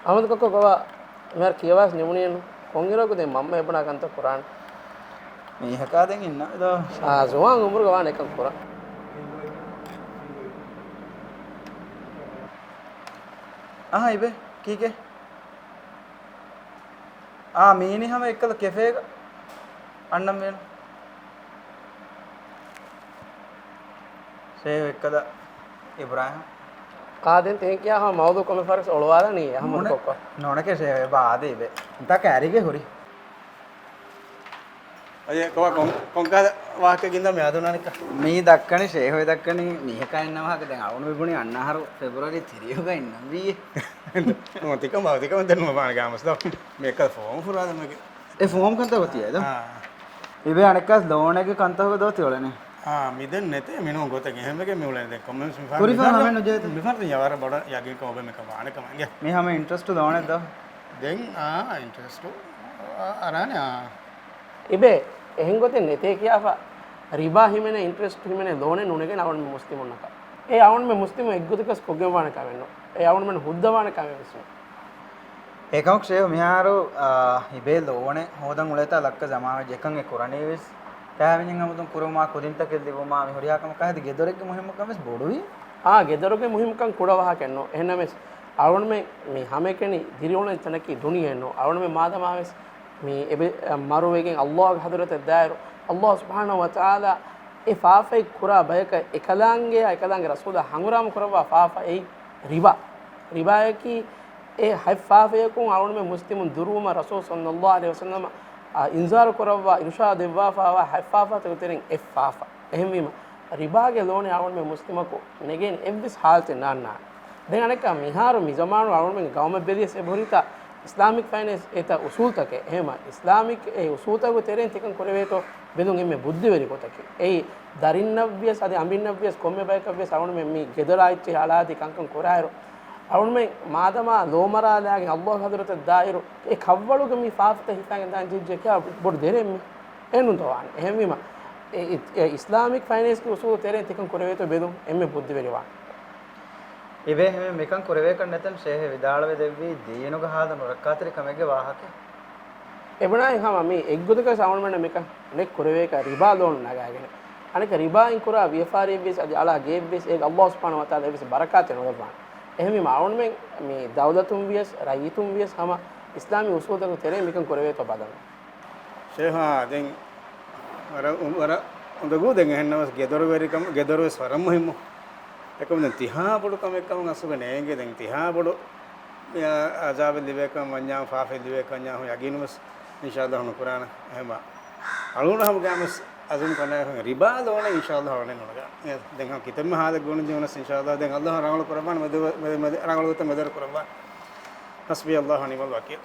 Ahmad koko gawa mer kiyawas nemuniyen kongiroku de mamma ebna kanta Quran මේ හකාදෙන් ඉන්න දා zuwan umur gawa nekan Quran ඉබේ කීකේ මීනි හැම එක්කද cafe අන්නම් වෙන සේව එක්කද ඉබ්‍රාහිම් qaden te kiya ha mawdu komme faris olwala ni ahmad kokko නොනකේ සේව බාදේ ඉබේ උන්ට කැරිගේ හොරි අය කව කොංකද වාක්‍ය ගින්ද මේ අදුනානික මේ දක්කනේ ෂේහොය දක්කනේ මේකයින්නවහක දැන් අවුන විගුණේ අන්නහරු පෙබරවාරි 30 ගින්නම් බී මොතිකම දෙන්නුම පාන ගාමස් දා මේක ෆෝම් පුරාද මේක ඒ ෆෝම් කන්තව තියද ඉබේ අනකස් ලෝණේගේ කන්තවක දෝ තියලනේ මිදෙන් නැතේ මිනෝ ගොතක එහෙම එකේ මෙවලෙන් දැන් කමෙන්ට්ස් මිෆාර කුරිෆා හැම නොජේත මිෆාර යවර බඩ යගේ කෝබ මේක වානක මංගේ මේ හැම ඉන්ට්‍රස්ට් දෝණේ දා දැන් interest අරානේ ibe ehengote nete kiyafa riba himene interest himene loane nunege awon me muslimun naka e awon me muslimu eggudikas kogemwana kavenno e awon men huddawana kavesu ඒකක් ෂේව මිහාරු ඉබේ ලෝණේ හොදන් උලේත ලක්ක ජමාවේ ජකන් ඒ කුරණේ වෙස් කෑවෙනින් අමුතුන් කුරුමා කුදින්ත කෙල්දිවමා මේ හොරියාකම කහද ගෙදරෙක්ගේ මුහිම්මකමස් බොඩුයි ගෙදරගේ මුහිම්කම් කුඩවහ කෙන්නෝ එහෙනමස් අවon me මේ හැමකෙනි දිරිවුණ තනකි දුනියෙන්නෝ අවon me මාදමාවස් මේ එබ මරුවේගෙන් අල්ලාහ් හදරත දායරු අල්ලාහ් සුබ්හානහු වතාලා ඒ ෆාෆයි කුරා බයක එකලංගේ රසූල හංගුරාම කරවා ෆාෆා ඒ රිබායකි ඒ හයිෆාෆයකුන් අවුන මේ මුස්ලිමුන් දුරුම රසූල් සල්ලල්ලාහු අලයිහි වසල්ලම ඉන්සාර කරවා ඉර්ෂාද් දෙවා ෆාවා හයිෆාෆා තෙතරින් එෆාෆා එහෙම වීම රිබාගේ ලෝනේ අවුන මේ මුස්ලිමකෝ නෙගෙන් එබ්බස් හාල්තේ නාන්නා දැන් අනක මිහාරු මිසමානු අවුන මේ ගවම බෙදියස් එබොරිතා Islamic finance eta usul take ehma Islamic e usul take teren tikan koreveto bedun emme buddhi veri kotake ei darinnavvias adi ambinnavvias komme bayakavvias awun me mi gedala ichi haladi kankan korayro awun me madama lomara lage Allah hadrat dairo e kavvaluge mi faafta hitangen dan jijje kya bod deremme enun towan ehmima Islamic finance ki usul teren tikan koreveto bedun emme buddhi veri wa ඉබේ හැම මේකන් කරවේ කන්න නැතම් ෂේහ විදාලවේ දෙවි දීනුග හාද නොරකාතරි කමගේ වාහක එබණයි හැම මේ එක්ගොදක සමන්මන මේක නෙක් කරවේ ක රිබා loan නගාගෙන අනික රිබා ඉන් කරා ව්‍යාපාරී බිස් අද අලා ගේබ් බිස් ඒක අල්ලාහ් සුබ්හානහු වතාලා බිස් බරකාත නොදබන් එහෙම මාවුන් මේ දවලතුම් වියස් රයිතුම් වියස් හැම ඉස්ලාමී උසූල් දක තෙරේ මේකන් කරවේ තෝ බදන ෂේහා දැන් වර උදගු දැන් එහෙන්නවස් ගෙදර වෙරිකම ගෙදර ස්වරම් හිමු එකම දැන් 30 පොඩු කම එක්කම අසුබ නෑගේ දැන් 30 පොඩු අජාබ දිවේකම වඤ්ඤා ෆාෆි දිවේකම ඤා හො යගිනුස් ඉන්ෂාඅල්ලාහ් හුන කුරාන එහෙම අලුනහම ගාමස් අසුම් කන රිබා දෝන ඉන්ෂාඅල්ලාහ් වරනේ නෝනගා දැන් හම් කිතම හාද ගුණ ජීවනස් ඉන්ෂාඅල්ලාහ් දැන් අල්ලාහ් රාගල කුරබාන මද රාගල උත මදර කුරබාන හස්බි අල්ලාහ් නිමල් වකීල්